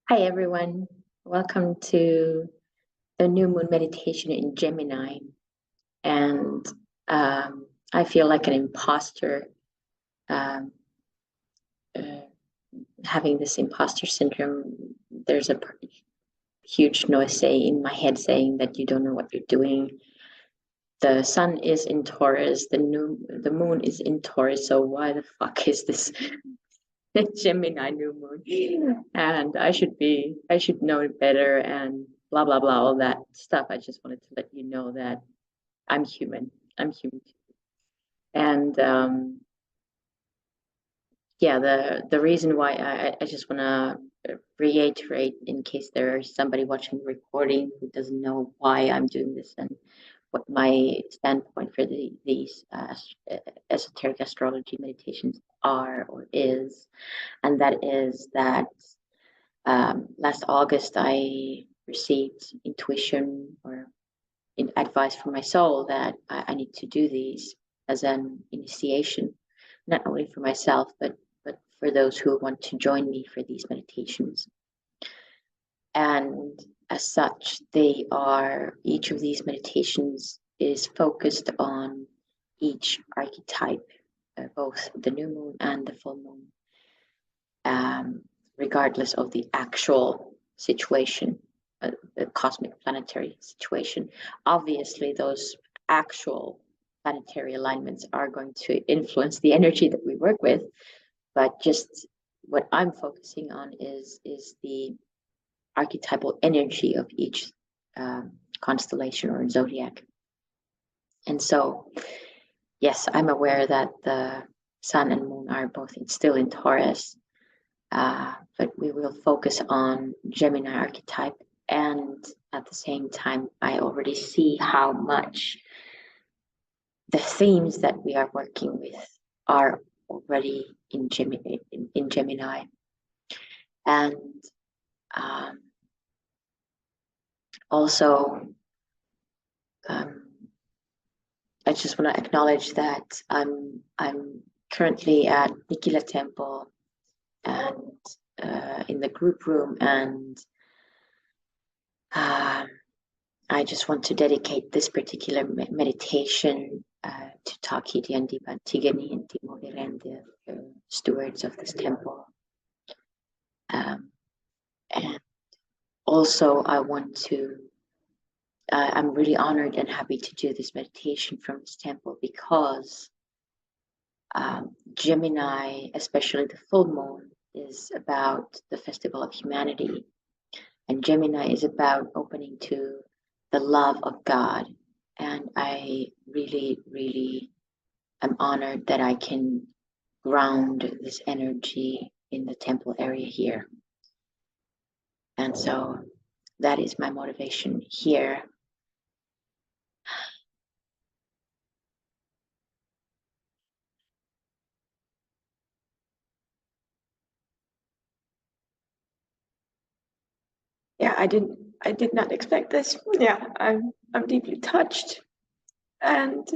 Hi, everyone. Welcome to the new moon meditation in Gemini. And I feel like an imposter, um, uh, having this imposter syndrome. There's a huge noise in my head saying that you don't know what you're doing. The sun is in Taurus, the moon is in Taurus. So why the fuck is this Gemini new moon? And I should know it better and blah blah blah, all that stuff. I just wanted to let you know that I'm human. I'm human too. And yeah, the reason why I just want to reiterate, in case there's somebody watching the recording who doesn't know why I'm doing this and what my standpoint for these esoteric astrology meditations are or is, and that is that last August I received intuition or advice from my soul that I need to do these as an initiation, not only for myself, but for those who want to join me for these meditations. And as such, each of these meditations is focused on each archetype, both the new moon and the full moon, regardless of the actual situation, the cosmic planetary situation. Obviously, those actual planetary alignments are going to influence the energy that we work with, but just what I'm focusing on is the archetypal energy of each constellation or zodiac. And so, yes, I'm aware that the sun and moon are both still in Taurus, but we will focus on Gemini archetype. And at the same time, I already see how much the themes that we are working with are already in Gemini. And also, I just want to acknowledge that I'm currently at Nikila Temple and in the group room, and I just want to dedicate this particular meditation to Takiti and Antigone and Timohir, the stewards of this temple. And also, I'm really honored and happy to do this meditation from this temple because Gemini, especially the full moon, is about the festival of humanity. And Gemini is about opening to the love of God. And I really, really am honored that I can ground this energy in the temple area here. And so that is my motivation here. Yeah, I did not expect this. Yeah, I'm deeply touched and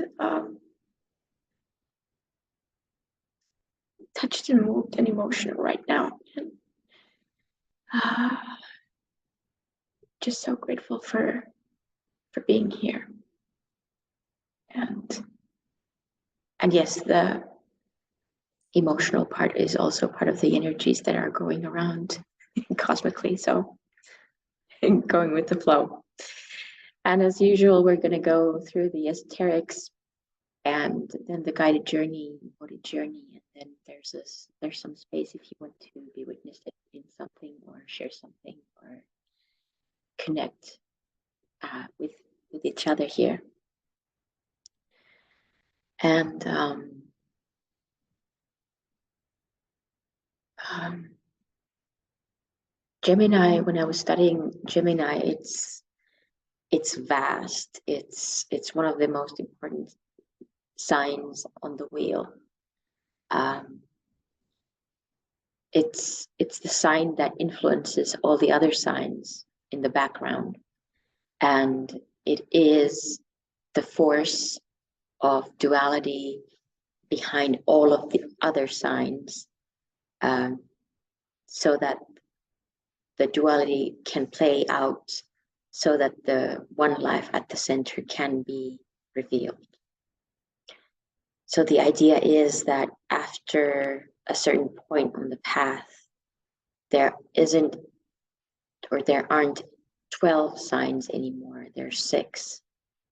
touched and moved and emotional right now. And, just so grateful for being here. And yes, the emotional part is also part of the energies that are going around cosmically. So going with the flow. And as usual, we're going to go through the esoterics and then the guided journey, embodied journey, and then there's some space if you want to be witnessed in something or share something or connect with each other here. And Gemini, when I was studying Gemini, it's vast. It's one of the most important signs on the wheel. It's the sign that influences all the other signs in the background, and it is the force of duality behind all of the other signs, so that the duality can play out so that the one life at the center can be revealed. So the idea is that after a certain point on the path, there isn't, or there aren't 12 signs anymore, there's 6.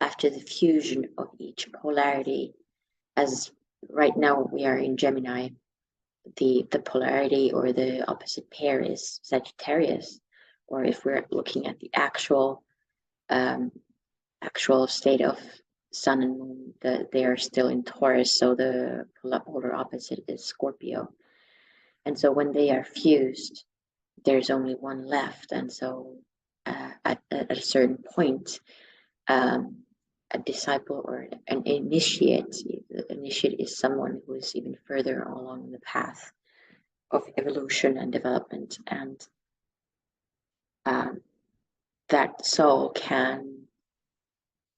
After the fusion of each polarity, as right now we are in Gemini, the polarity or the opposite pair is Sagittarius, or if we're looking at the actual state of Sun and Moon, they are still in Taurus, so the polar opposite is Scorpio. And so when they are fused, there's only one left. And so at a certain point, a disciple or an initiate is someone who is even further along the path of evolution and development, and that soul can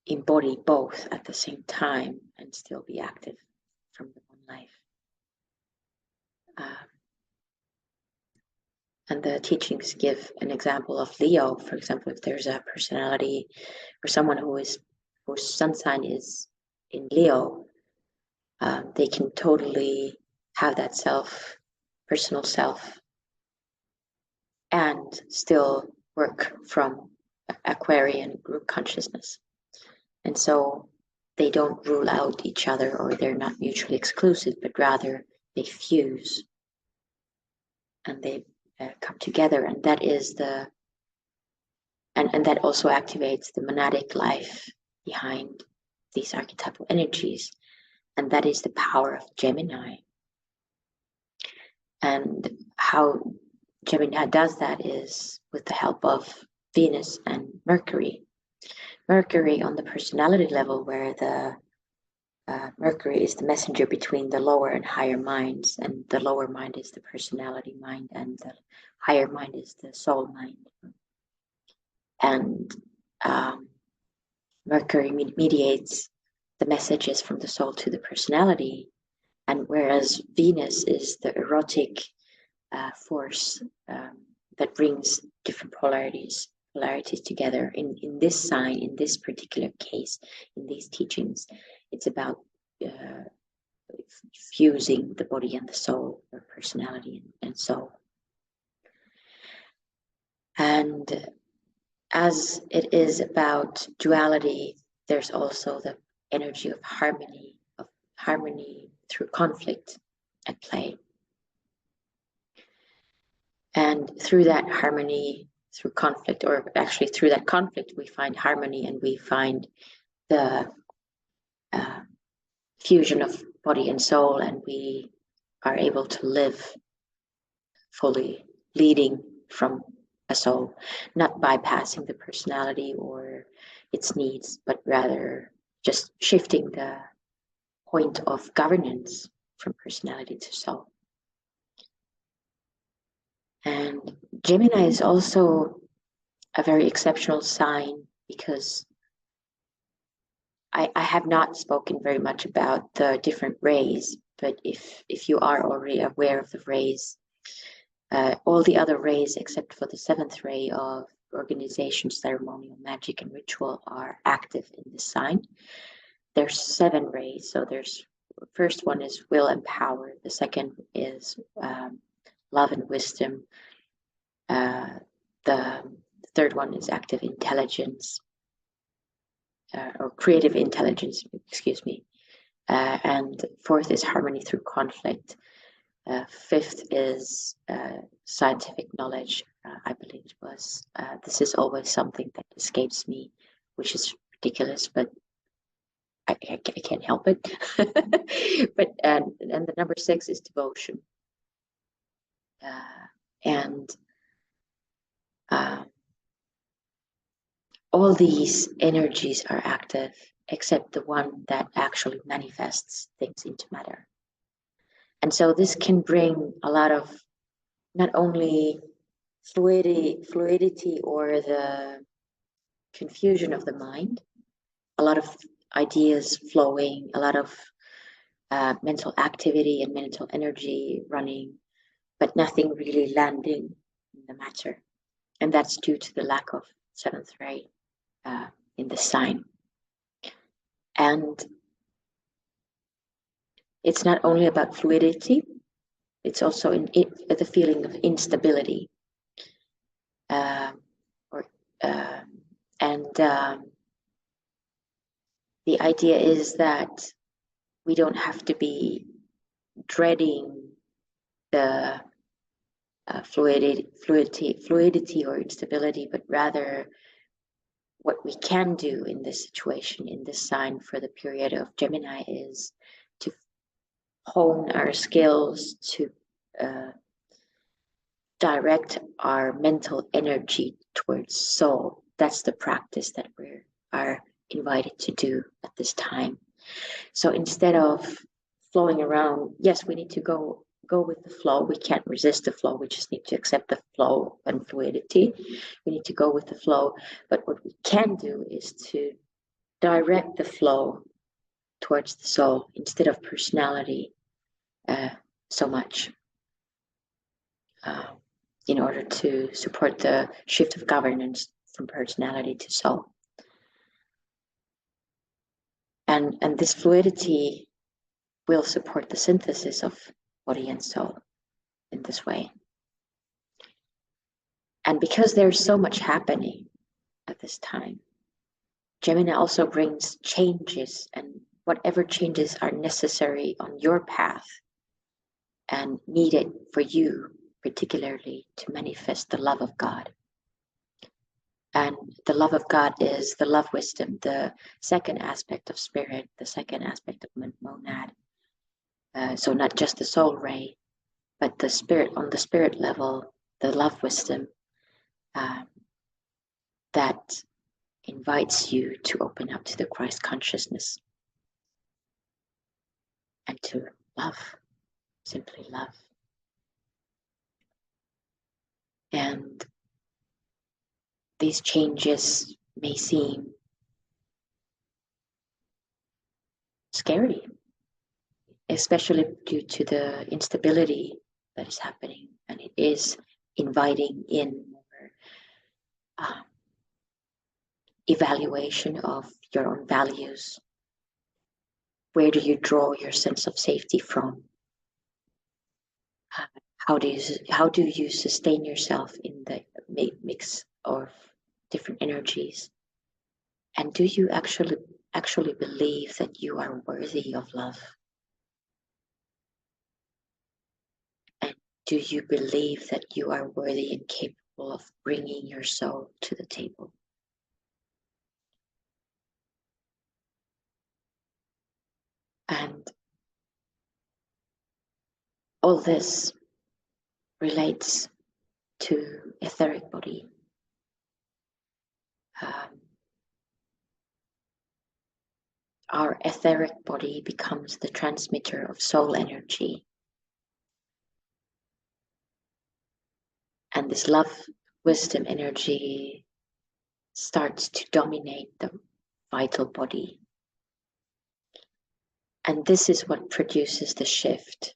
embody both at the same time and still be active from the one life. And the teachings give an example of Leo. For example, if there's a personality or someone whose sun sign is in Leo, they can totally have that personal self, and still work from Aquarian group consciousness. And so they don't rule out each other, or they're not mutually exclusive, but rather they fuse and they come together. And that is and that also activates the monadic life behind these archetypal energies. And that is the power of Gemini. And how Gemini does that is with the help of Venus and Mercury. Mercury on the personality level, where the Mercury is the messenger between the lower and higher minds, and the lower mind is the personality mind, and the higher mind is the soul mind. And Mercury mediates the messages from the soul to the personality, and whereas Venus is the erotic force that brings different polarities together. In this sign, in this particular case, in these teachings, it's about fusing the body and the soul, or personality and soul. And as it is about duality, there's also the energy of harmony through conflict at play. And through that harmony, through conflict, or actually through that conflict, we find harmony, and we find the fusion of body and soul, and we are able to live fully, leading from a soul, not bypassing the personality or its needs, but rather just shifting the point of governance from personality to soul. And Gemini is also a very exceptional sign, because I have not spoken very much about the different rays, but if you are already aware of the rays, all the other rays except for the 7th ray of organization, ceremonial, magic, and ritual are active in this sign. There's 7 rays. So there's first one is will and power. The second is love and wisdom. The third one is active intelligence, or creative intelligence, excuse me. And fourth is harmony through conflict. Fifth is scientific knowledge, I believe it was. This is always something that escapes me, which is ridiculous, but I can't help it. But and the number 6 is devotion. All these energies are active, except the one that actually manifests things into matter. And so this can bring a lot of not only fluidity or the confusion of the mind, a lot of ideas flowing, a lot of mental activity and mental energy running, but nothing really landing in the matter. And that's due to the lack of seventh ray in the sign. And it's not only about fluidity, it's also the feeling of instability. The idea is that we don't have to be dreading the fluidity or instability, but rather what we can do in this situation, in this sign for the period of Gemini, is to hone our skills, to direct our mental energy towards soul. That's the practice that we are invited to do at this time. So instead of flowing around, yes, we need to go with the flow. We can't resist the flow. We just need to accept the flow and fluidity. We need to go with the flow. But what we can do is to direct the flow towards the soul instead of personality so much, in order to support the shift of governance from personality to soul. And this fluidity will support the synthesis of body and soul in this way. And because there's so much happening at this time, Gemini also brings changes, and whatever changes are necessary on your path and needed for you, particularly to manifest the love of God. And the love of God is the love wisdom, the second aspect of spirit, the second aspect of monad. So not just the soul ray, but the spirit, on the spirit level, the love wisdom that invites you to open up to the Christ consciousness and to love, simply love. And these changes may seem scary, especially due to the instability that is happening, and it is inviting in more evaluation of your own values. Where do you draw your sense of safety from? How do you sustain yourself in the mix of different energies? And do you actually believe that you are worthy of love? And do you believe that you are worthy and capable of bringing your soul to the table? And all this relates to etheric body. Our etheric body becomes the transmitter of soul energy. And this love, wisdom energy starts to dominate the vital body. And this is what produces the shift.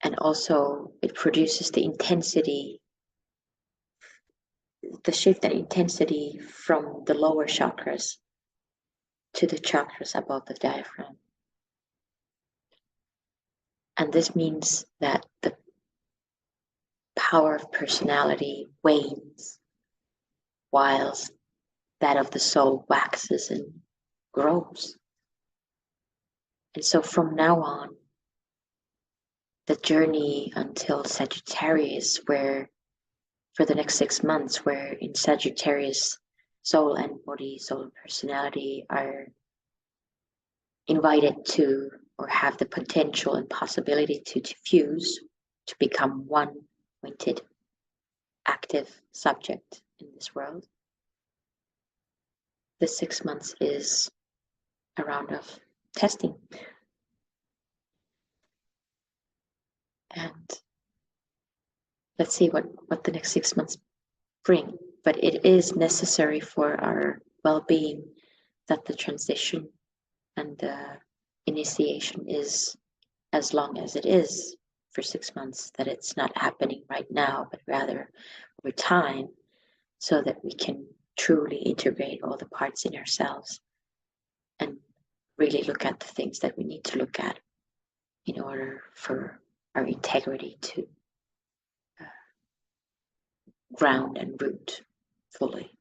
And also it produces the intensity, the shift and intensity from the lower chakras to the chakras above the diaphragm. And this means that the power of personality wanes, whilst that of the soul waxes and grows. And so from now on, the journey until Sagittarius, where for the next 6 months, where in Sagittarius, soul and body, soul and personality are invited to, or have the potential and possibility to fuse, to become one pointed, active subject in this world. The 6 months is a round of testing. And let's see what the next 6 months bring. But it is necessary for our well-being that the transition and the initiation is as long as it is, for 6 months, that it's not happening right now, but rather over time, so that we can truly integrate all the parts in ourselves and really look at the things that we need to look at in order for our integrity to ground and root fully.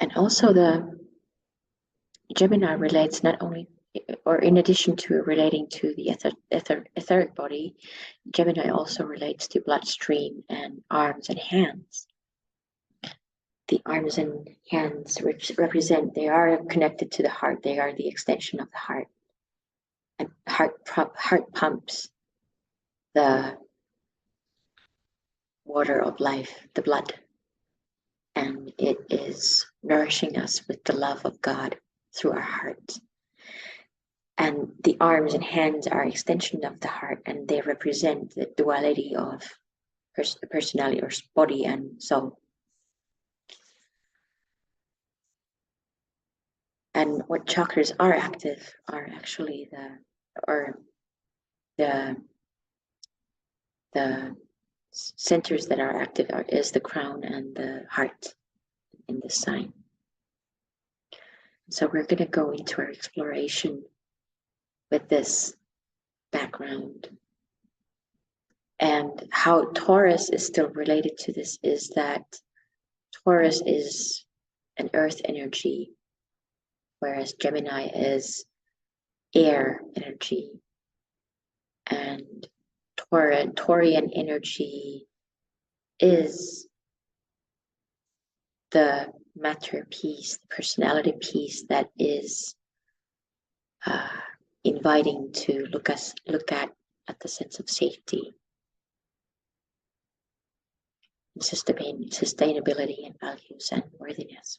And also the Gemini relates not only, or in addition to relating to the etheric body, Gemini also relates to bloodstream and arms and hands. The arms and hands represent, they are connected to the heart. They are the extension of the heart. And heart pumps the water of life, the blood. And it is nourishing us with the love of God through our heart. And the arms and hands are extension of the heart, and they represent the duality of personality, or body and soul. And what chakras are active are actually the centers that are active is the crown and the heart in this sign. So we're going to go into our exploration with this background. And how Taurus is still related to this is that Taurus is an earth energy, whereas Gemini is air energy. And Taurian energy is the matter piece, the personality piece that is inviting to look at the sense of safety, and sustainability and values and worthiness.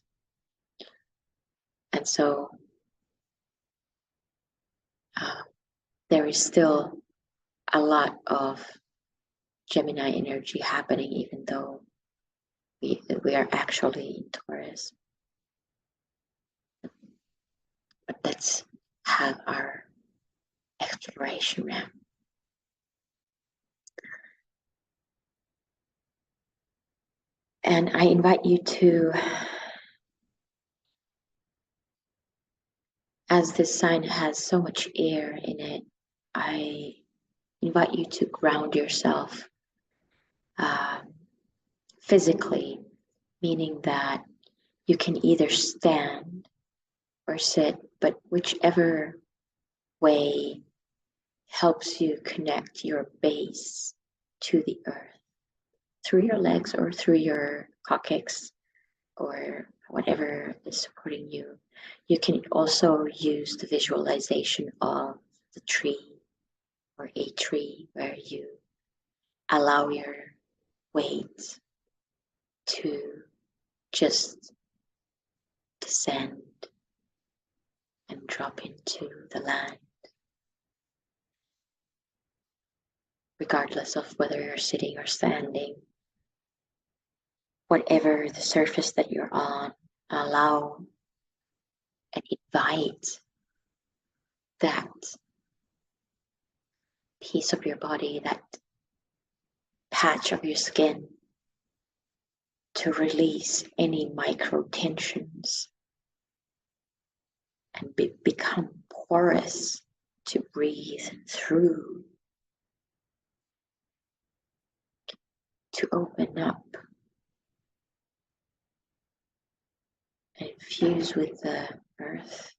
And so there is still a lot of Gemini energy happening, even though we are actually in Taurus. But let's have our exploration now. And I invite you to, as this sign has so much air in it, I invite you to ground yourself physically, meaning that you can either stand or sit, but whichever way helps you connect your base to the earth through your legs or through your coccyx or whatever is supporting you. You can also use the visualization of the tree or a tree, where you allow your weight to just descend and drop into the land, regardless of whether you're sitting or standing. Whatever the surface that you're on, allow and invite that piece of your body, that patch of your skin, to release any micro tensions and become porous to breathe through, to open up and infuse with the earth.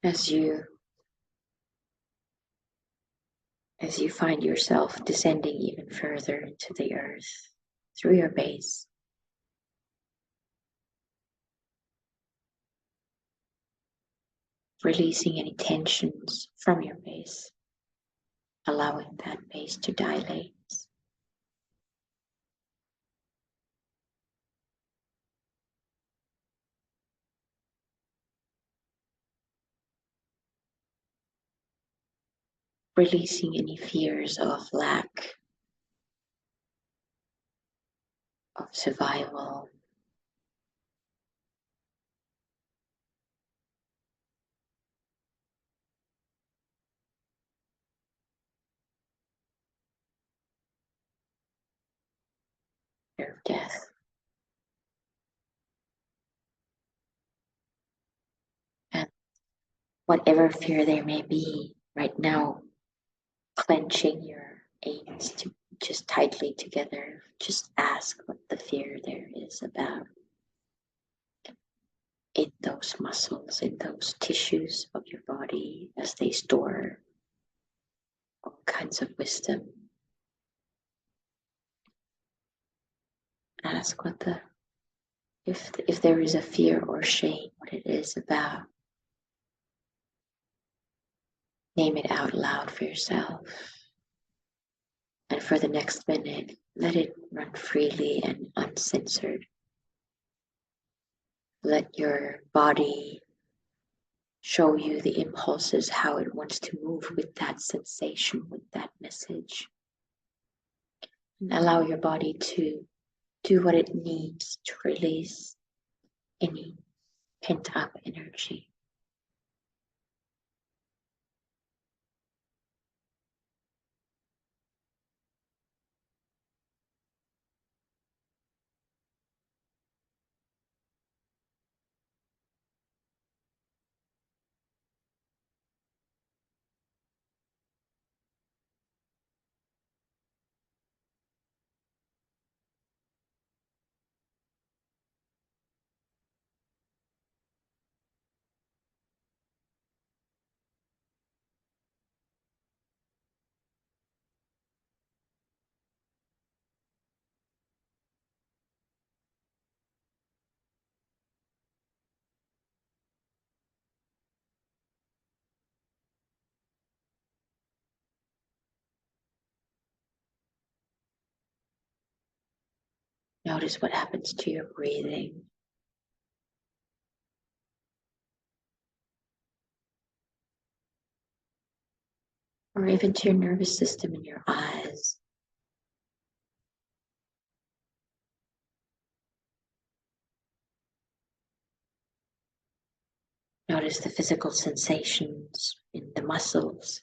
As you find yourself descending even further into the earth through your base, releasing any tensions from your base, allowing that base to dilate. releasing any fears of lack, of survival. Fear of death. And whatever fear there may be right now, clenching your hands to just tightly together, just ask what the fear there is about in those muscles, in those tissues of your body as they store all kinds of wisdom. Ask what the if there is a fear or shame, what it is about. Name it out loud for yourself. And for the next minute, let it run freely and uncensored. Let your body show you the impulses, how it wants to move with that sensation, with that message. And allow your body to do what it needs to release any pent up energy. Notice what happens to your breathing. Or even to your nervous system in your eyes. Notice the physical sensations in the muscles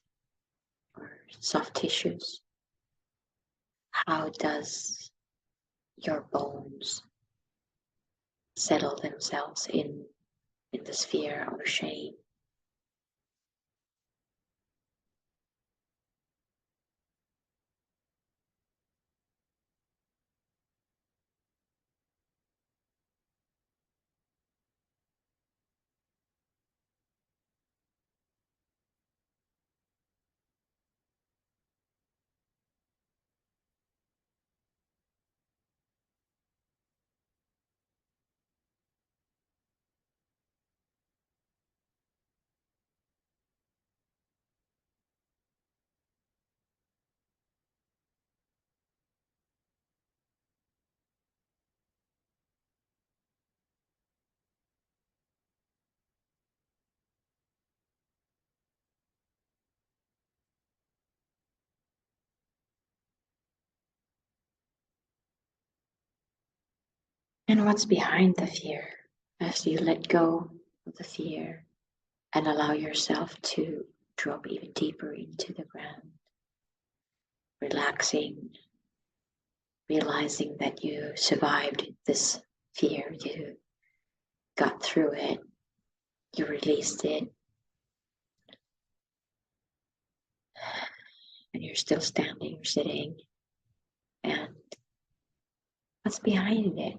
or soft tissues. How does your bones settle themselves in the sphere of shame? And what's behind the fear as you let go of the fear and allow yourself to drop even deeper into the ground, relaxing, realizing that you survived this fear, you got through it, you released it, and you're still standing or sitting. And what's behind it?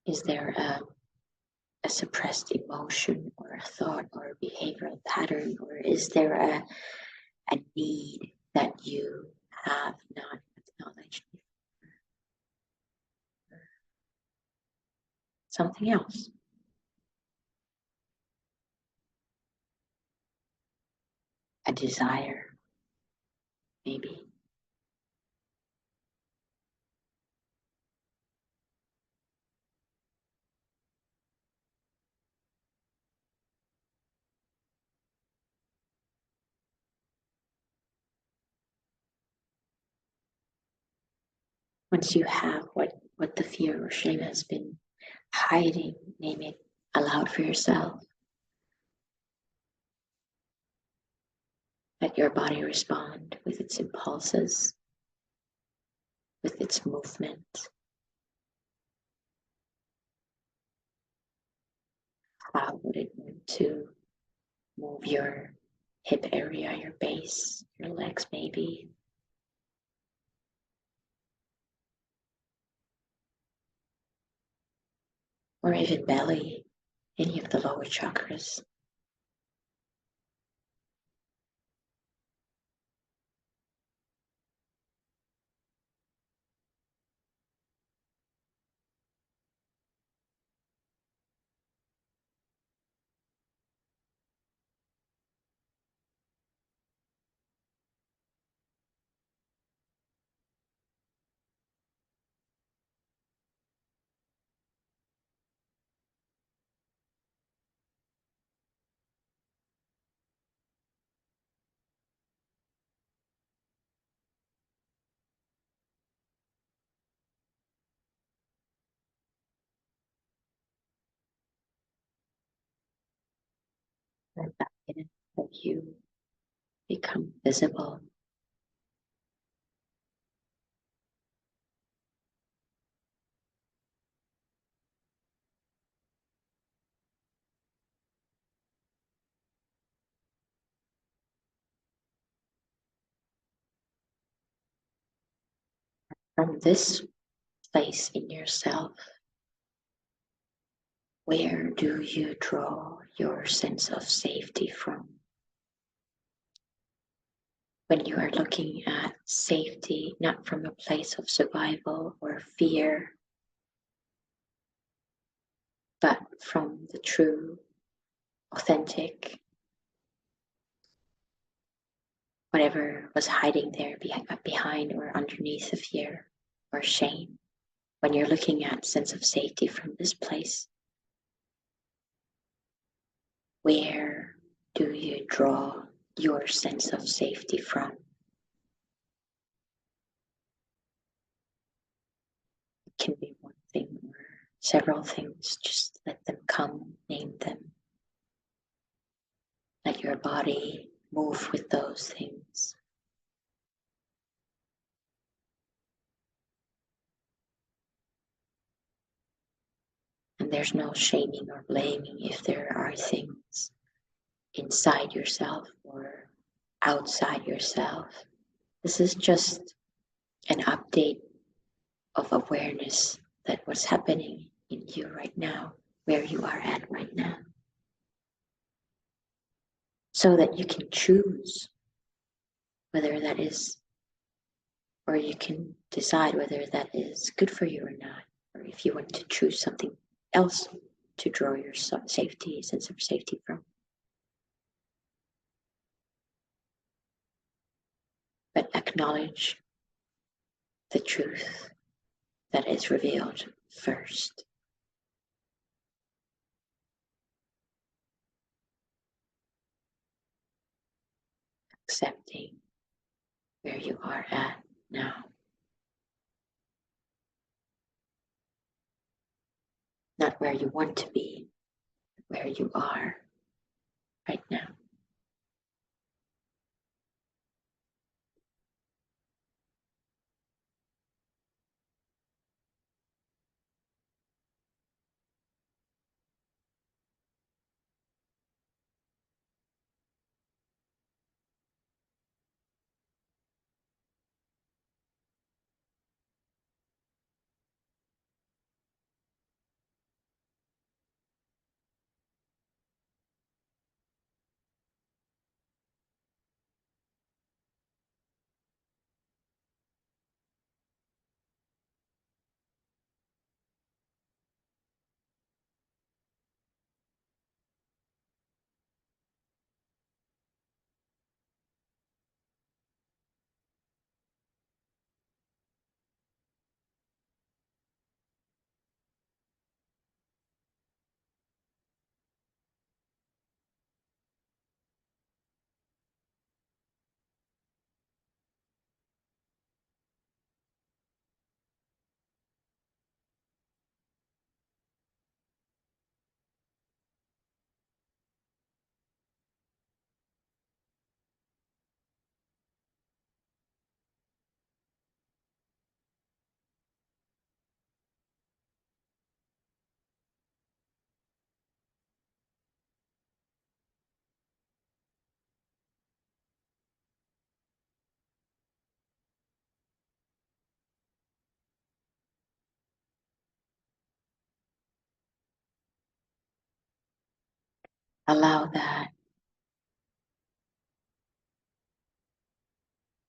Is there a suppressed emotion or a thought or a behavioral pattern, or is there a need that you have not acknowledged? Something else. a desire, maybe. Once you have what the fear or shame has been hiding, name it aloud for yourself. Let your body respond with its impulses, with its movement. How would it want to move your hip area, your base, your legs maybe? Or even belly, any of the lower chakras. Let that in of you become visible. From this place in yourself, where do you draw your sense of safety from? When you are looking at safety, not from a place of survival or fear, but from the true, authentic, whatever was hiding there behind or underneath the fear or shame. When you're looking at sense of safety from this place, where do you draw your sense of safety from? It can be one thing or several things. Just let them come, name them. Let your body move with those things. And there's no shaming or blaming if there are things inside yourself or outside yourself. This is just an update of awareness that what's happening in you right now, where you are at right now. So that you can choose whether that is, or you can decide whether that is good for you or not, or if you want to choose something else to draw your safety, sense of safety from. But acknowledge the truth that is revealed first. Accepting where you are at now. Not where you want to be, but where you are right now. allow that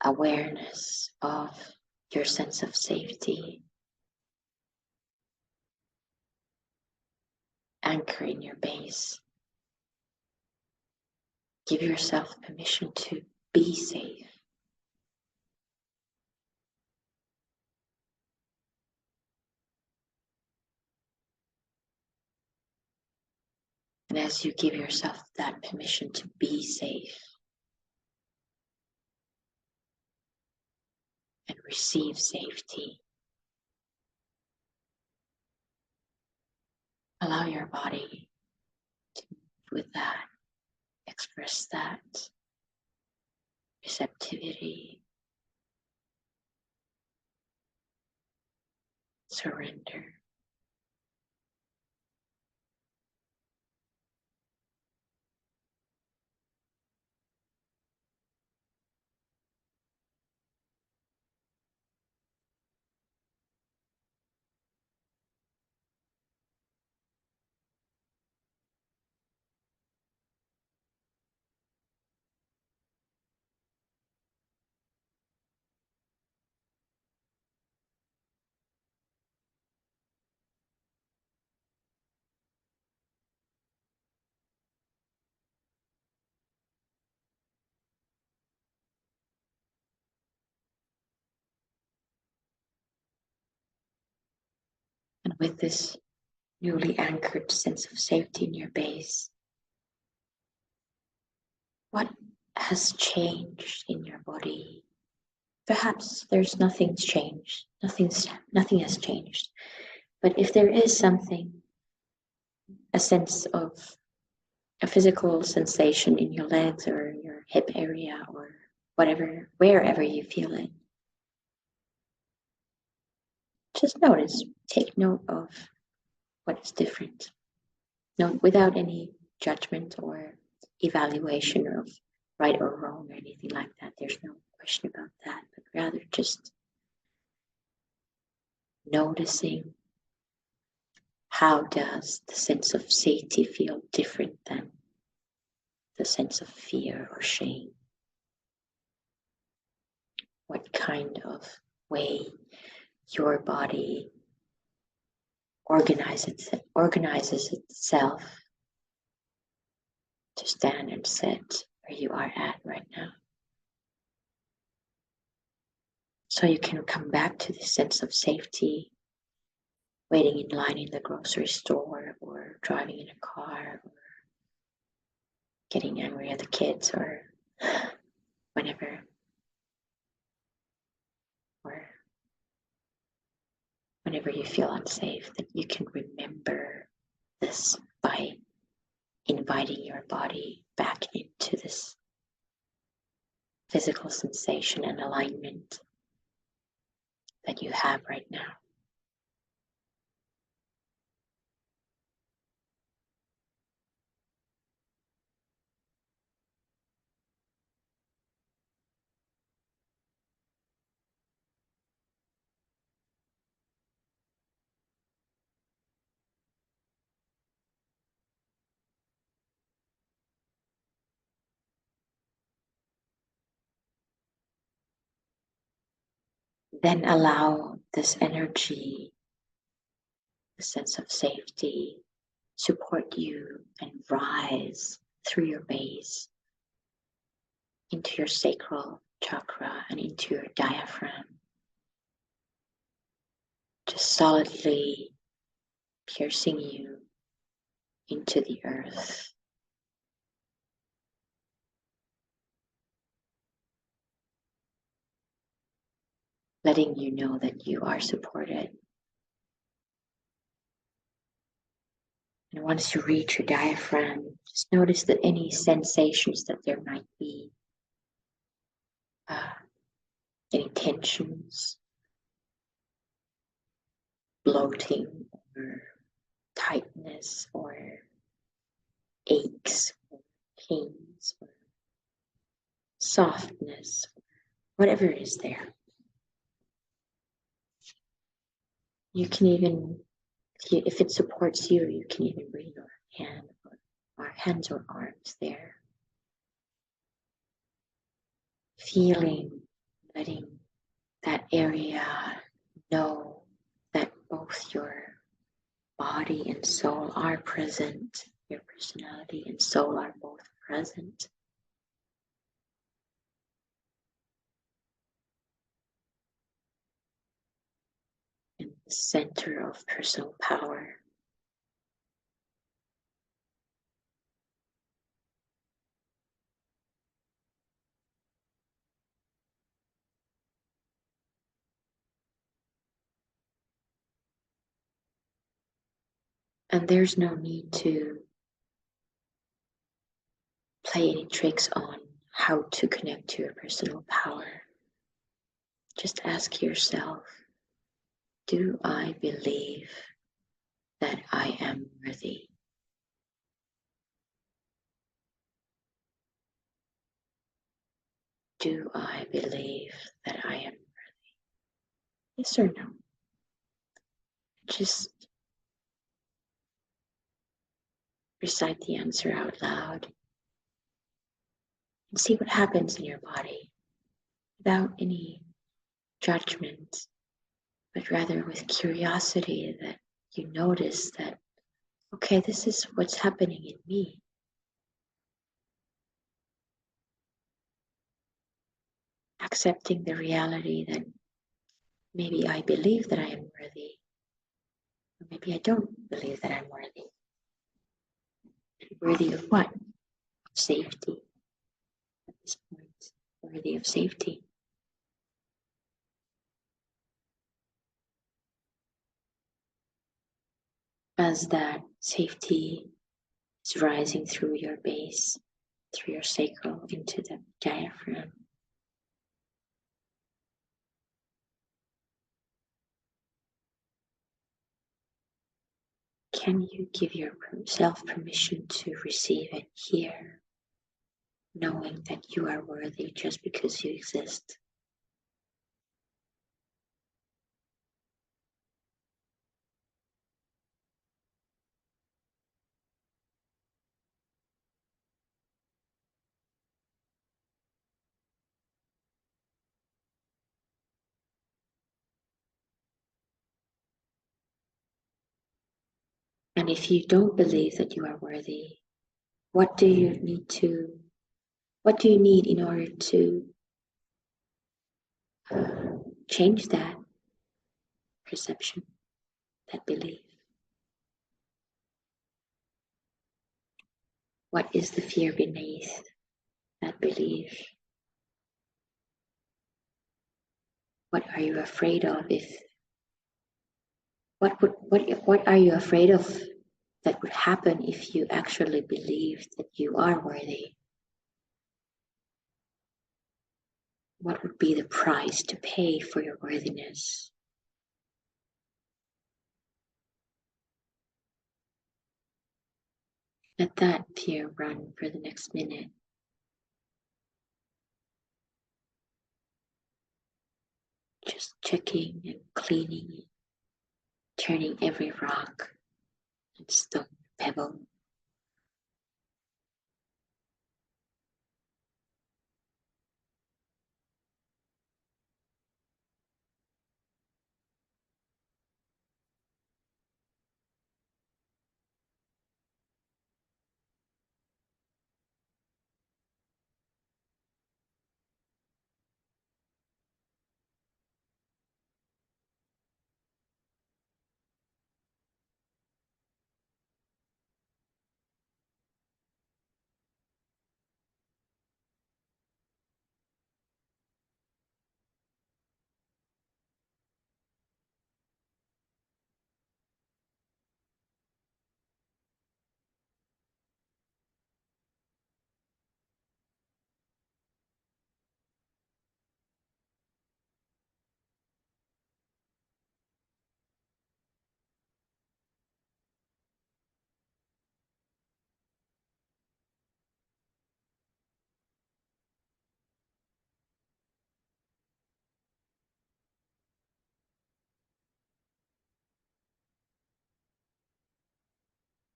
awareness of your sense of safety anchor in your base. Give yourself permission to be safe. And as you give yourself that permission to be safe and receive safety, allow your body to move with that, express that receptivity, surrender. And with this newly anchored sense of safety in your base, what has changed in your body? Perhaps there's nothing's changed, nothing has changed. But if there is something, a sense of a physical sensation in your legs or your hip area or whatever, wherever you feel it, just notice, take note of what is different. No, without any judgment or evaluation of right or wrong or anything like that. There's no question about that, but rather just noticing how does the sense of safety feel different than the sense of fear or shame? What kind of way your body organizes itself to stand and sit where you are at right now. So you can come back to this sense of safety, waiting in line in the grocery store or driving in a car or getting angry at the kids or whenever, or whenever you feel unsafe, that you can remember this by inviting your body back into this physical sensation and alignment that you have right now. Then allow this energy, the sense of safety, support you and rise through your base into your sacral chakra and into your diaphragm, just solidly piercing you into the earth. Letting you know that you are supported. And once you reach your diaphragm, just notice that any sensations that there might be, any tensions, bloating or tightness or aches or pains or softness, whatever is there. You can even, if it supports you, you can even bring your hand our hands or arms there. Feeling, letting that area know that both your body and soul are present. Your personality and soul are both present. In the center of personal power. And there's no need to play any tricks on how to connect to your personal power. Just ask yourself, do I believe that I am worthy? Do I believe that I am worthy? Yes or no? Just recite the answer out loud and see what happens in your body without any judgment, but rather with curiosity that you notice that, okay, this is what's happening in me. Accepting the reality that maybe I believe that I am worthy, or maybe I don't believe that I'm worthy. Worthy of what? Safety. At this point, worthy of safety. As that safety is rising through your base, through your sacral into the diaphragm, can you give yourself permission to receive it here, knowing that you are worthy just because you exist? And if you don't believe that you are worthy, what do you need in order to change that perception, that belief? What is the fear beneath that belief? What are you afraid of? What are you afraid of that would happen if you actually believed that you are worthy? What would be the price to pay for your worthiness? Let that fear run for the next minute. Just checking and cleaning, turning every rock and stone, pebble.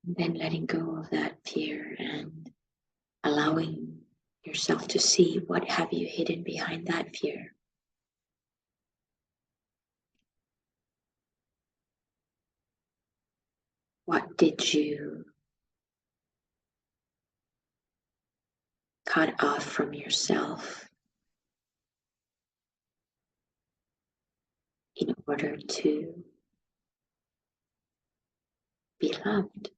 And then letting go of that fear allowing yourself to see what have you hidden behind that fear. What did you cut off from yourself in order to be loved?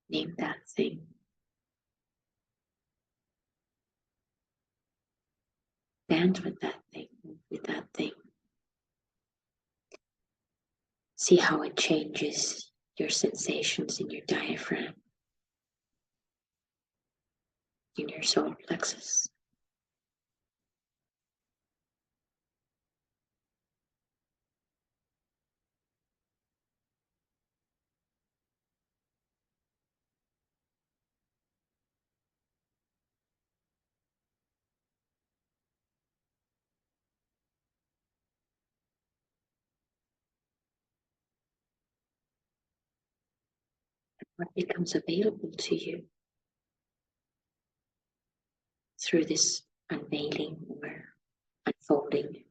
Name that thing. Dance with that thing, move with that thing. See how it changes your sensations in your diaphragm, in your solar plexus. What becomes available to you through this unveiling or unfolding.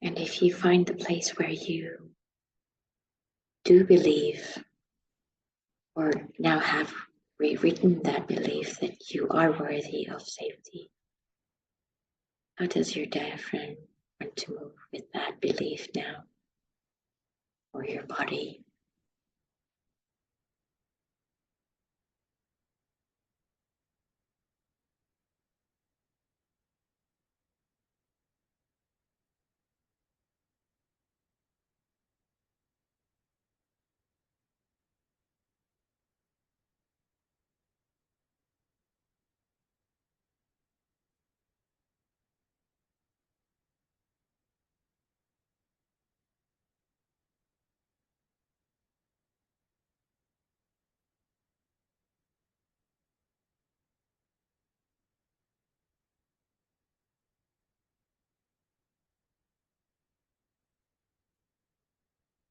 And if you find the place where you do believe, or now have rewritten that belief that you are worthy of safety, how does your diaphragm want to move with that belief now? Or your body?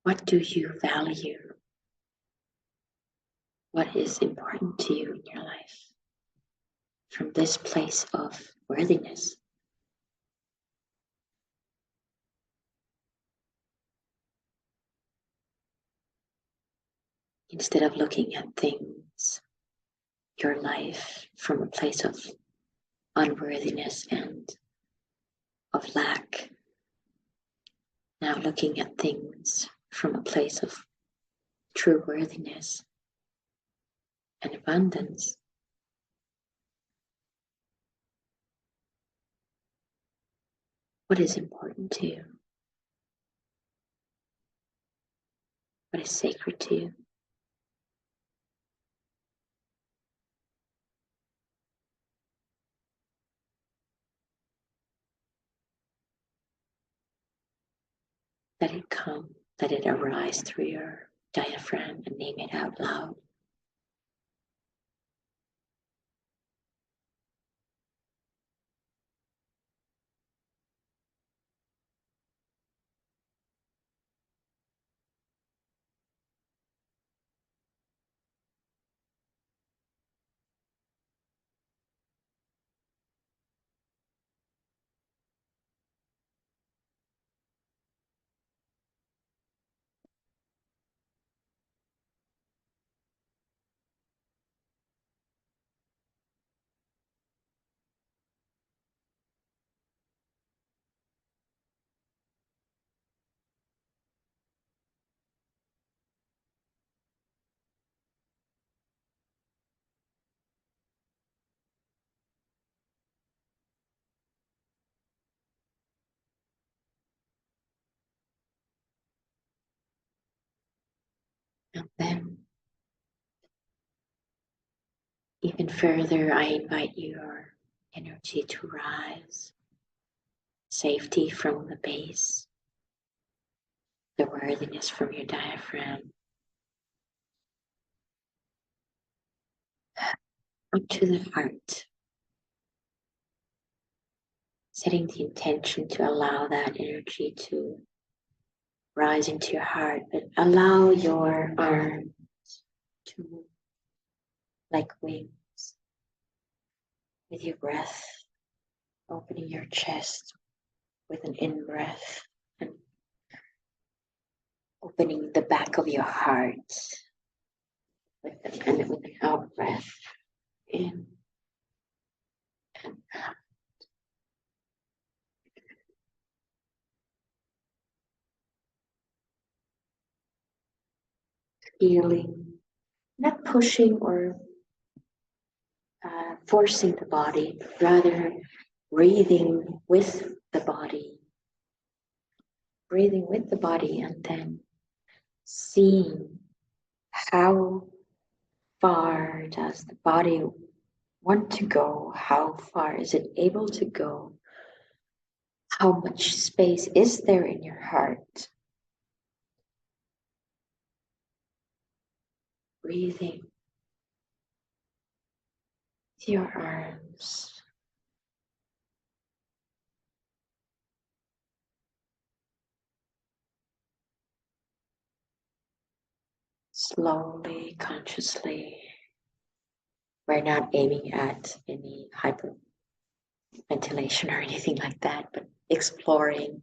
What do you value? What is important to you in your life? From this place of worthiness. Instead of looking at things, your life, from a place of unworthiness and of lack, now looking at things from a place of true worthiness and abundance. What is important to you? What is sacred to you? Let it come, let it arise through your diaphragm and name it out loud. And then even further, I invite your energy to rise. Safety from the base, the worthiness from your diaphragm, up to the heart. Setting the intention to allow that energy to rise into your heart, but allow your arms to move like wings with your breath, opening your chest with an in breath and opening the back of your heart with an out breath in and out. Feeling, not pushing or forcing the body, but rather breathing with the body. Breathing with the body and then seeing how far does the body want to go? How far is it able to go? How much space is there in your heart? Breathing with your arms. Slowly, consciously. We're not aiming at any hyperventilation or anything like that, but exploring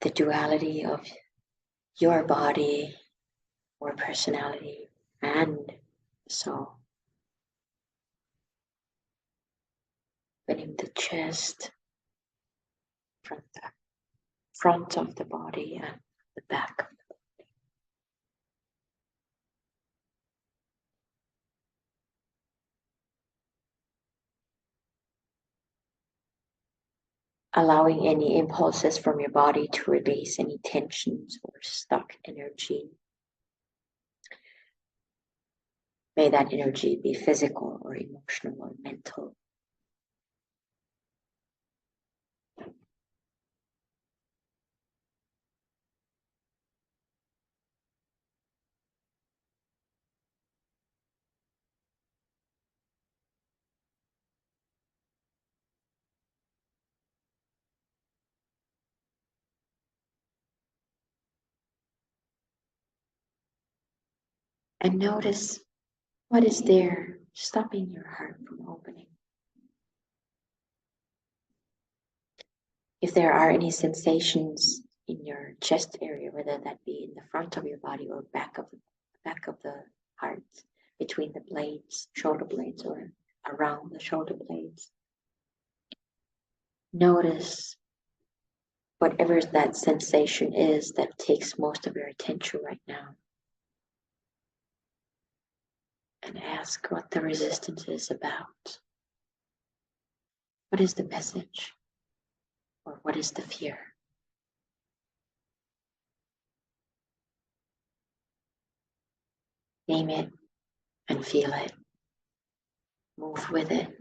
the duality of your body or personality and soul. Opening the chest from the front of the body and the back. Allowing any impulses from your body to release any tensions or stuck energy. May that energy be physical or emotional or mental. And notice what is there stopping your heart from opening. If there are any sensations in your chest area, whether that be in the front of your body or back of the heart, between the blades, shoulder blades, or around the shoulder blades, notice whatever that sensation is that takes most of your attention right now. And ask what the resistance is about. What is the message? Or what is the fear? Name it and feel it. Move with it.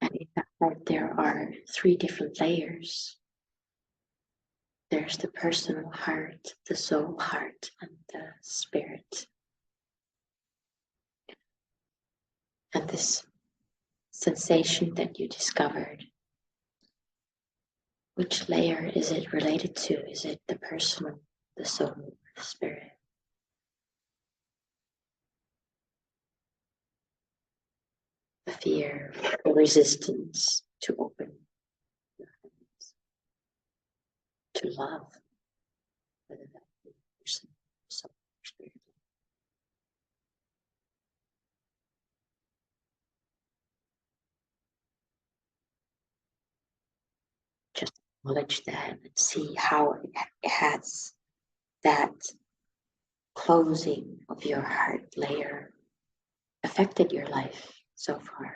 And in that part, there are 3 different layers. There's the personal heart, the soul heart, and the spirit. And this sensation that you discovered, which layer is it related to? Is it the personal, the soul, or the spirit? The fear, the resistance to open your hands, to love, whether that be person, soul, or spirit. Just acknowledge that and see how it has that closing of your heart layer affected your life so far.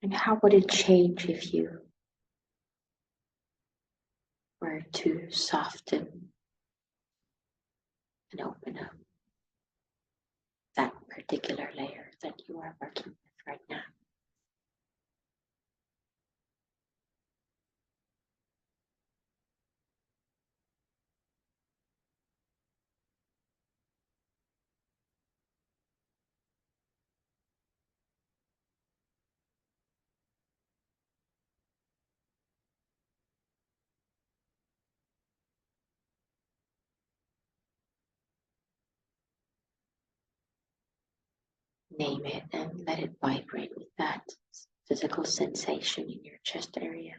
And how would it change if you were to soften and open up that particular layer that you are working with right now? Name it and let it vibrate with that physical sensation in your chest area.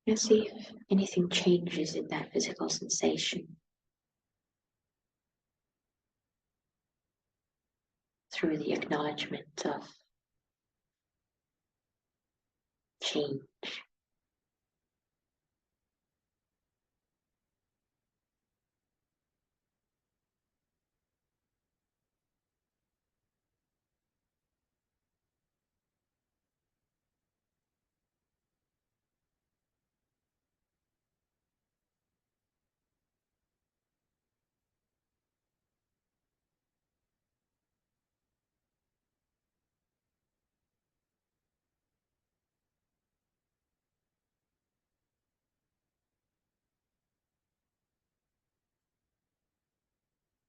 And see if anything changes in that physical sensation through the acknowledgement of change.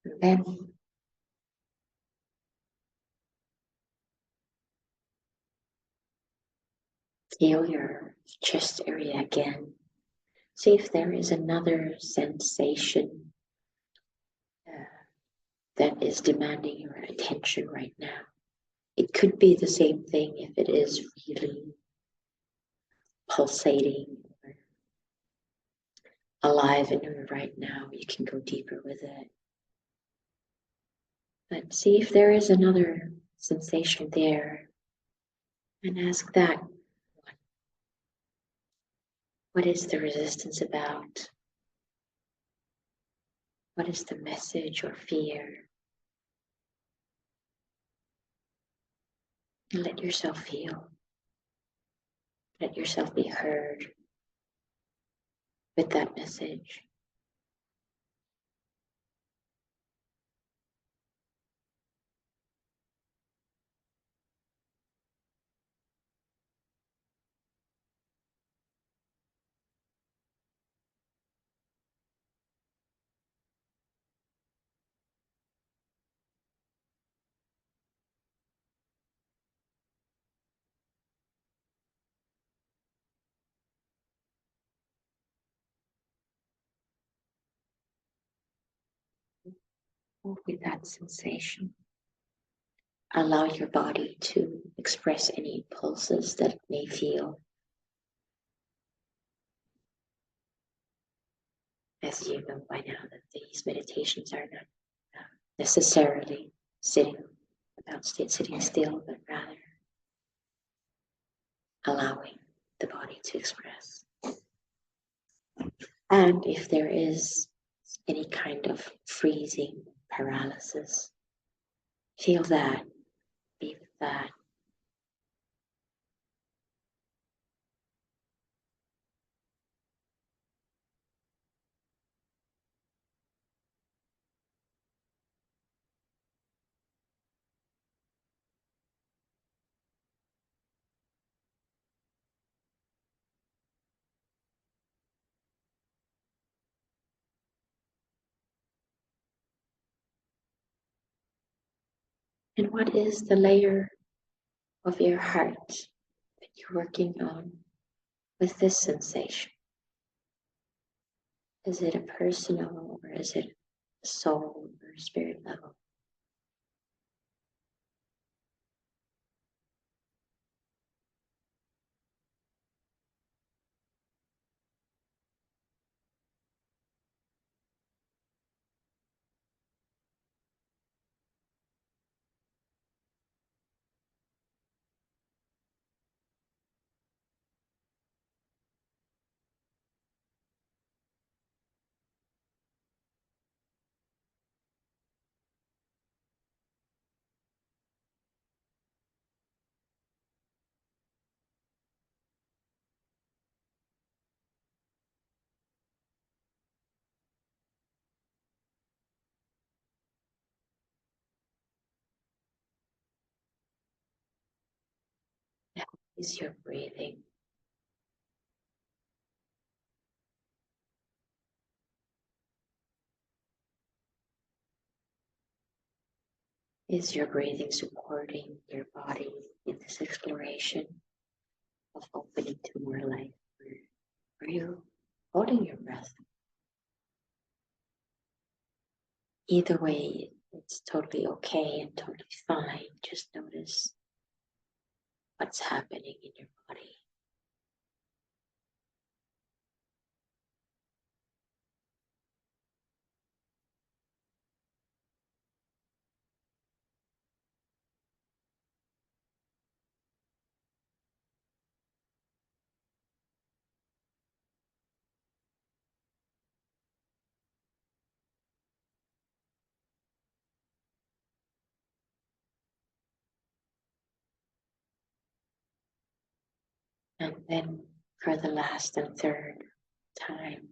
And then feel your chest area again. See if there is another sensation that is demanding your attention right now. It could be the same thing if it is really pulsating or alive in you right now. You can go deeper with it. But see if there is another sensation there and ask that, what is the resistance about? What is the message or fear? And let yourself feel. Let yourself be heard with that message. Move with that sensation. Allow your body to express any impulses that it may feel. As you know by now that these meditations are not necessarily sitting still, but rather allowing the body to express. And if there is any kind of freezing, paralysis, feel that, be with that. And what is the layer of your heart that you're working on with this sensation? Is it a personal or is it a soul or spirit level? How is your breathing? Is your breathing supporting your body in this exploration of opening to more life? Or are you holding your breath? Either way, it's totally okay and totally fine. Just notice what's happening in your body. And then for the last and third time,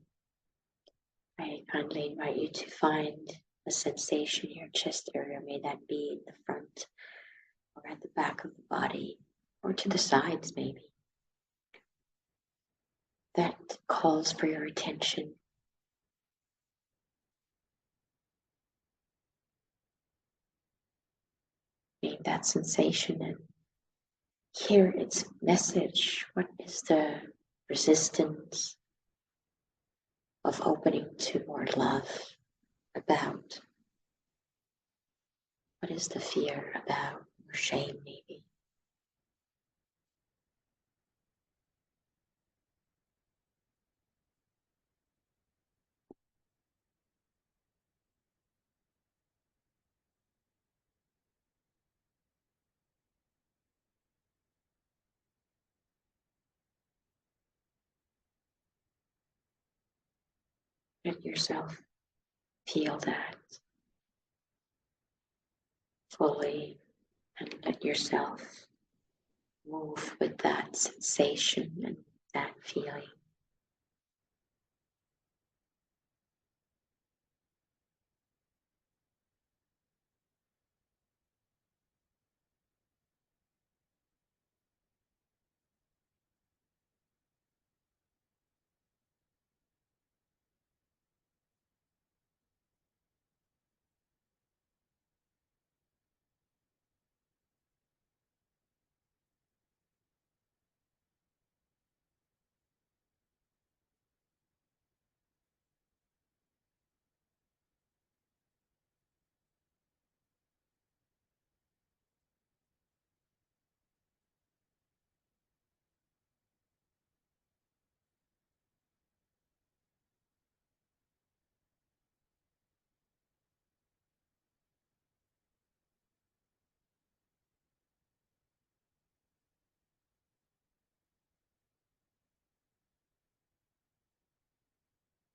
I kindly invite you to find a sensation in your chest area. May that be in the front or at the back of the body or to the sides maybe. That calls for your attention. Name that sensation and hear its message. What is the resistance of opening to more love about? What is the fear about? Or shame maybe? Let yourself feel that fully and let yourself move with that sensation and that feeling.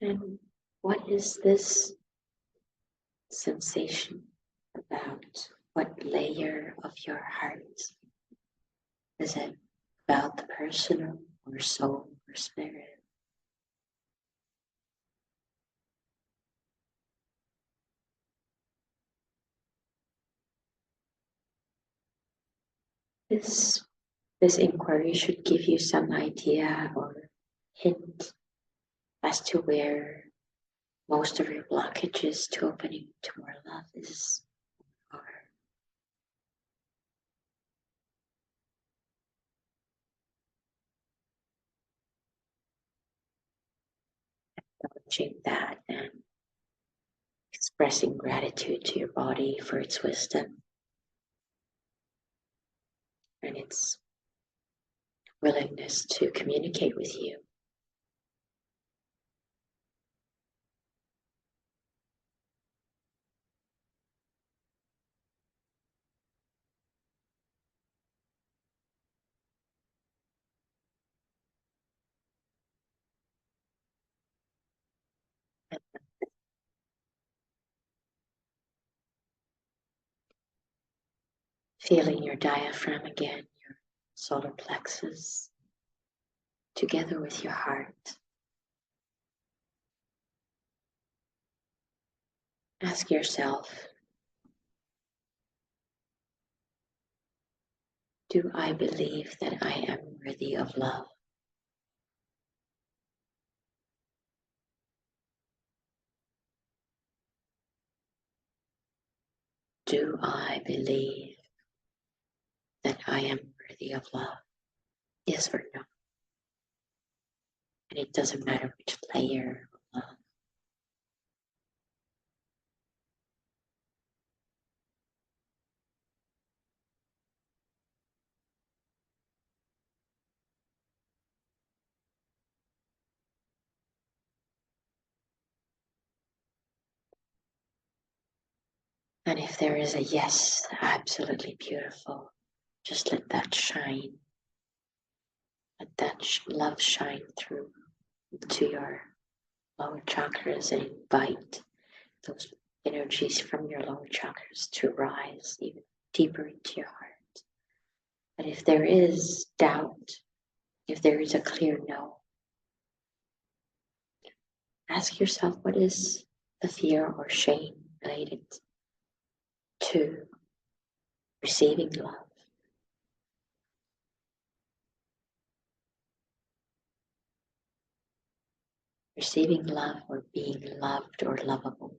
And what is this sensation about? What layer of your heart? Is it about the personal or soul or spirit? This inquiry should give you some idea or hint as to where most of your blockages to opening to more love are. Acknowledging that and expressing gratitude to your body for its wisdom and its willingness to communicate with you. Feeling your diaphragm again, your solar plexus, together with your heart. Ask yourself, do I believe that I am worthy of love? Do I believe that I am worthy of love? Yes or no? And it doesn't matter which layer of love. And if there is a yes, absolutely beautiful, just let that shine. Let that love shine through to your lower chakras and invite those energies from your lower chakras to rise even deeper into your heart. But if there is doubt, if there is a clear no, ask yourself, what is the fear or shame related to receiving love? Receiving love or being loved or lovable.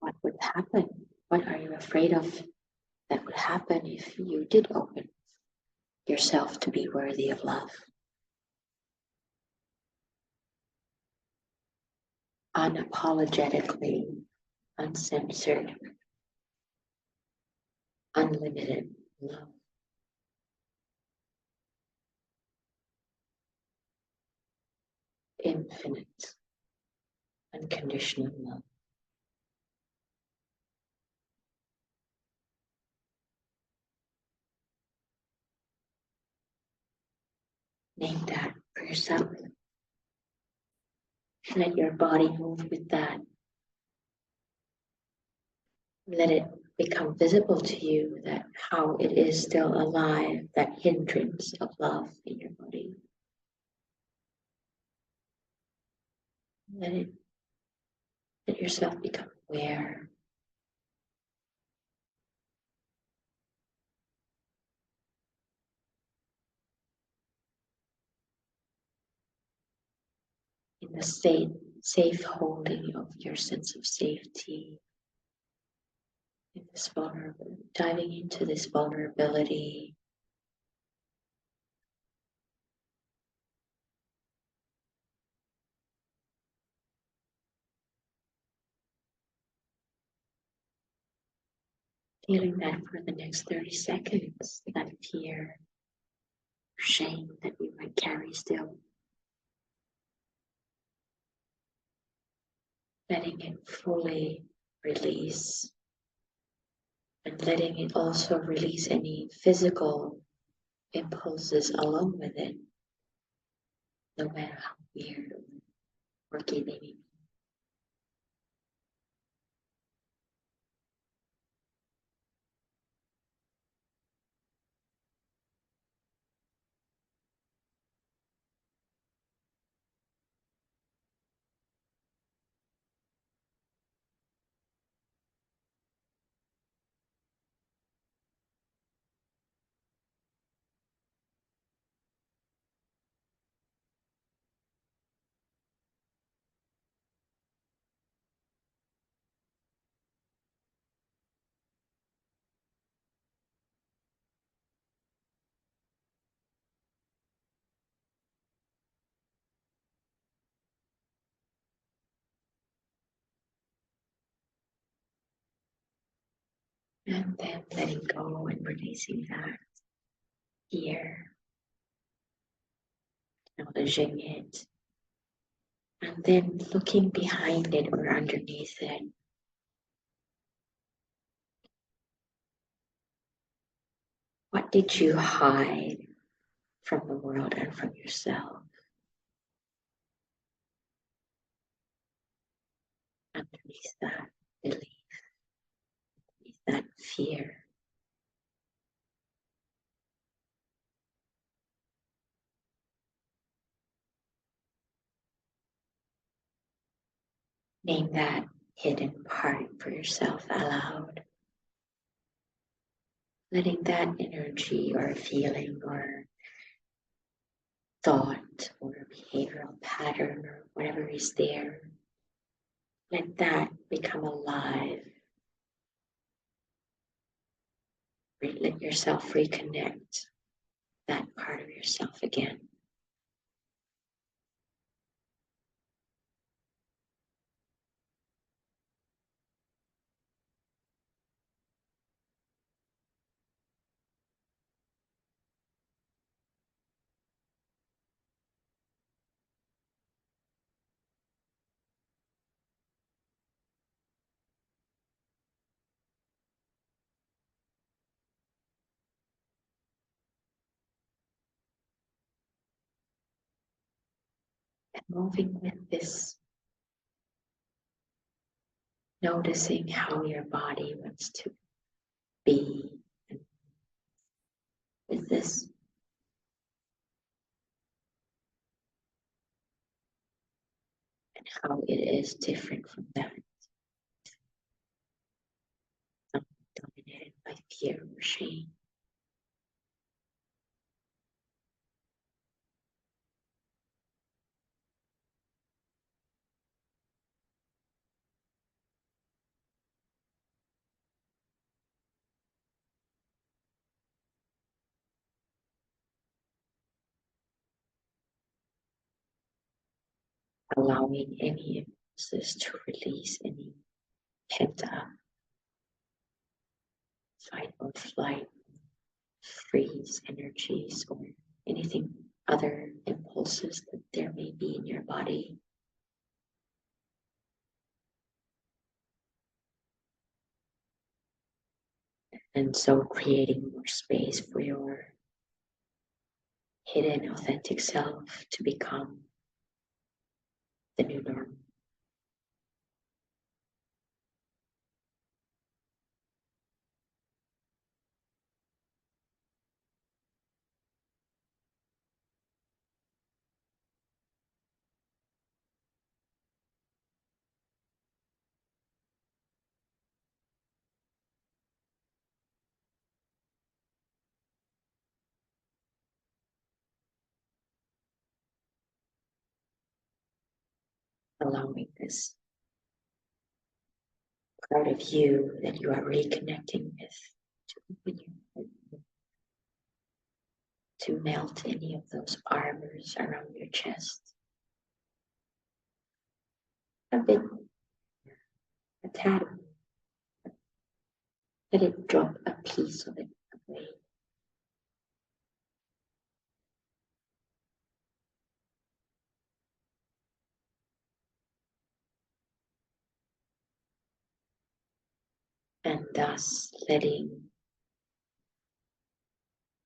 What would happen? What are you afraid of that would happen if you did open yourself to be worthy of love? Unapologetically, uncensored, unlimited love. Infinite, unconditional love. Name that for yourself. Let your body move with that. Let it become visible to you that how it is still alive, that hindrance of love in your body. Let yourself become aware. In the safe holding of your sense of safety, in this vulnerability, diving into this vulnerability. Feeling that for the next 30 seconds, that fear, shame that we might carry still. Letting it fully release, and letting it also release any physical impulses along with it, no matter how weird or quirky they may be. And then letting go and releasing that fear, acknowledging it, and then looking behind it or underneath it. What did you hide from the world and from yourself? Underneath that belief, underneath that fear. Name that hidden part for yourself aloud. Letting that energy or feeling or thought or behavioral pattern or whatever is there, let that become alive. Let yourself reconnect that part of yourself again. And moving with this, noticing how your body wants to be with this. And how it is different from that. Dominated by fear or shame. Allowing any impulses to release any pent up fight or flight, freeze energies, or anything other impulses that there may be in your body. And so creating more space for your hidden authentic self to become the new norm. Allowing this part of you that you are reconnecting with to open your heart, to melt any of those armors around your chest. A bit, a tad, Let it drop a piece of it away. And thus letting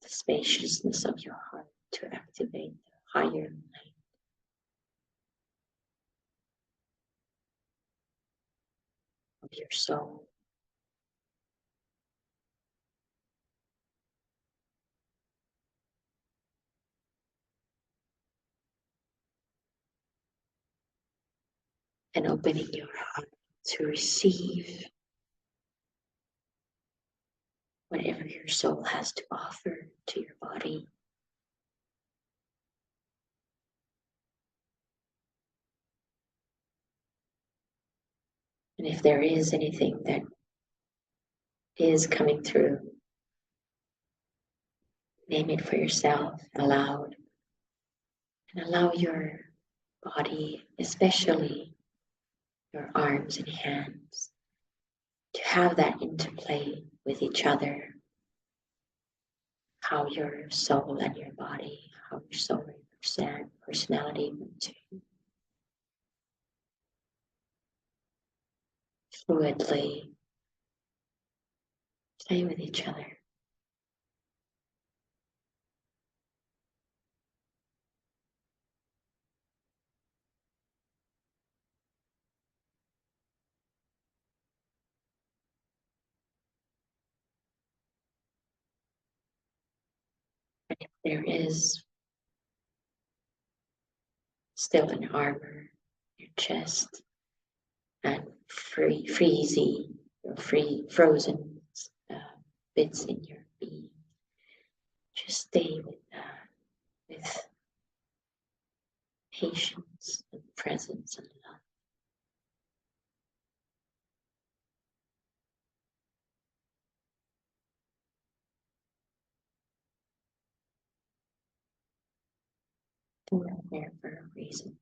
the spaciousness of your heart to activate the higher mind of your soul. And opening your heart to receive whatever your soul has to offer to your body. And if there is anything that is coming through, name it for yourself aloud. And allow your body, especially your arms and hands, to have that interplay with each other. How your soul and your body, how your soul and your personality want to fluidly play with each other. And if there is still an armor in your chest and freezy or frozen bits in your being, just stay with that, with patience and presence and love. We're there for a reason.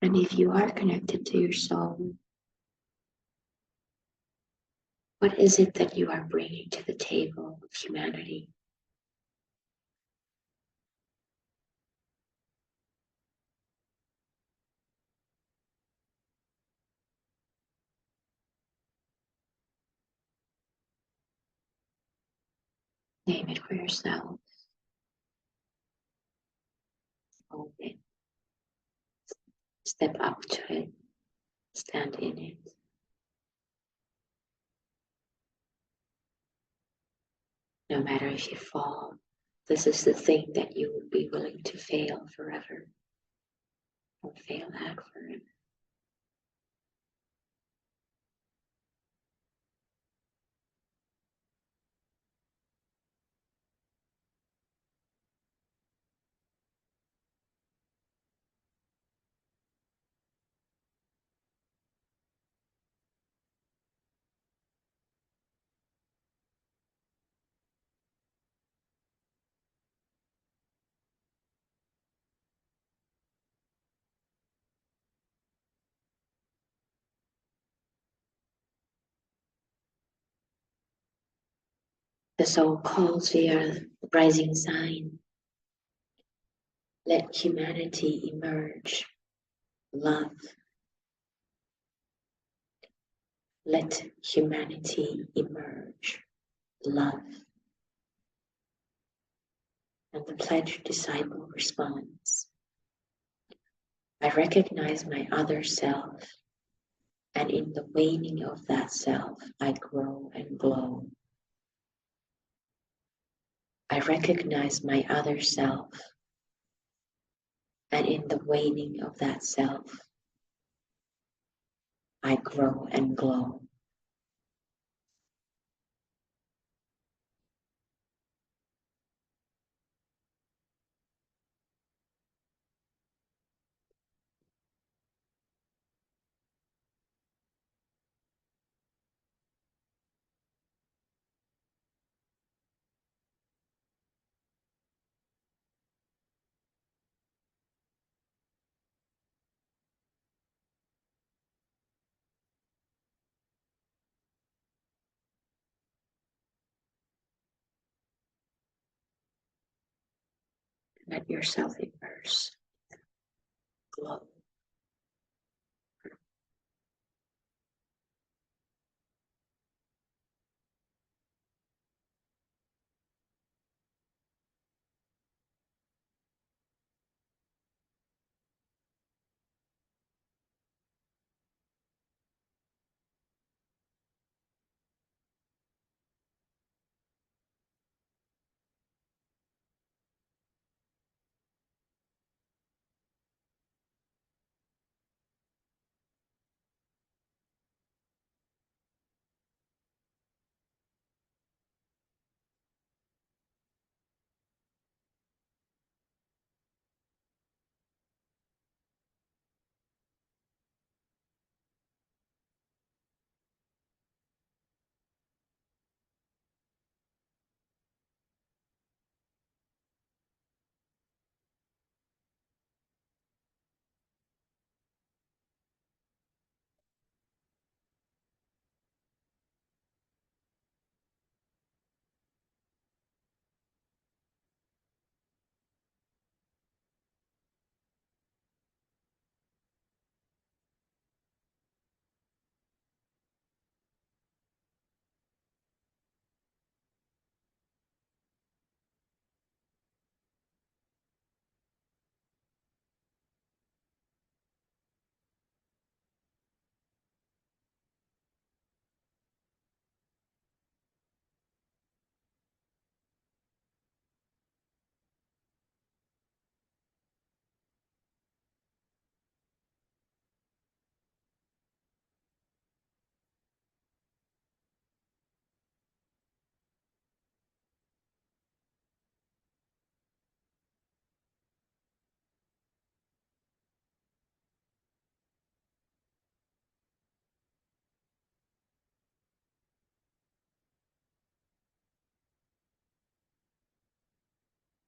And if you are connected to your soul, what is it that you are bringing to the table of humanity? Name it for yourself. Own it. Step up to it. Stand in it. No matter if you fall, this is the thing that you would be willing to fail forever or fail at forever. The soul calls via the rising sign. Let humanity emerge. Love. Let humanity emerge. Love. And the pledged disciple responds, I recognize my other self, and in the waning of that self, I grow and glow. I recognize my other self, and in the waning of that self, I grow and glow. Let yourself immerse, glow.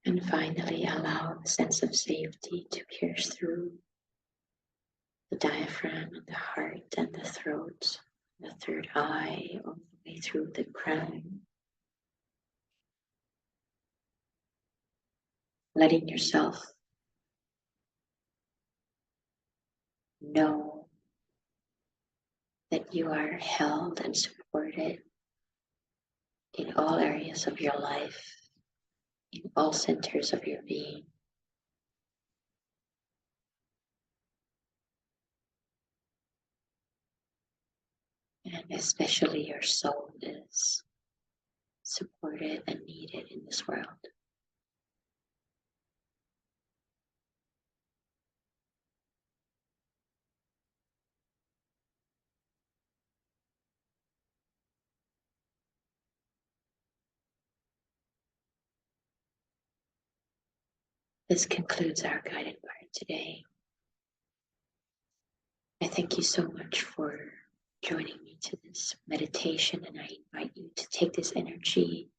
And finally, allow a sense of safety to pierce through the diaphragm and the heart and the throat, the third eye, all the way through the crown. Letting yourself know that you are held and supported in all areas of your life, in all centers of your being. And especially your soul is supported and needed in this world. This concludes our guided part today. I thank you so much for joining me to this meditation, and I invite you to take this energy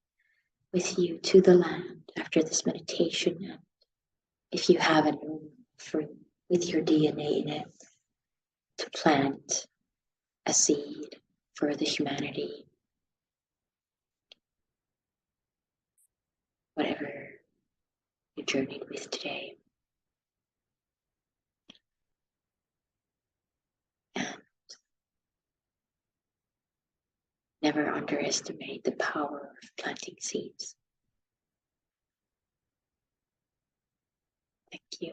with you to the land after this meditation. And if you have a room with your DNA in it, to plant a seed for the humanity, whatever you journeyed with today. And never underestimate the power of planting seeds. Thank you.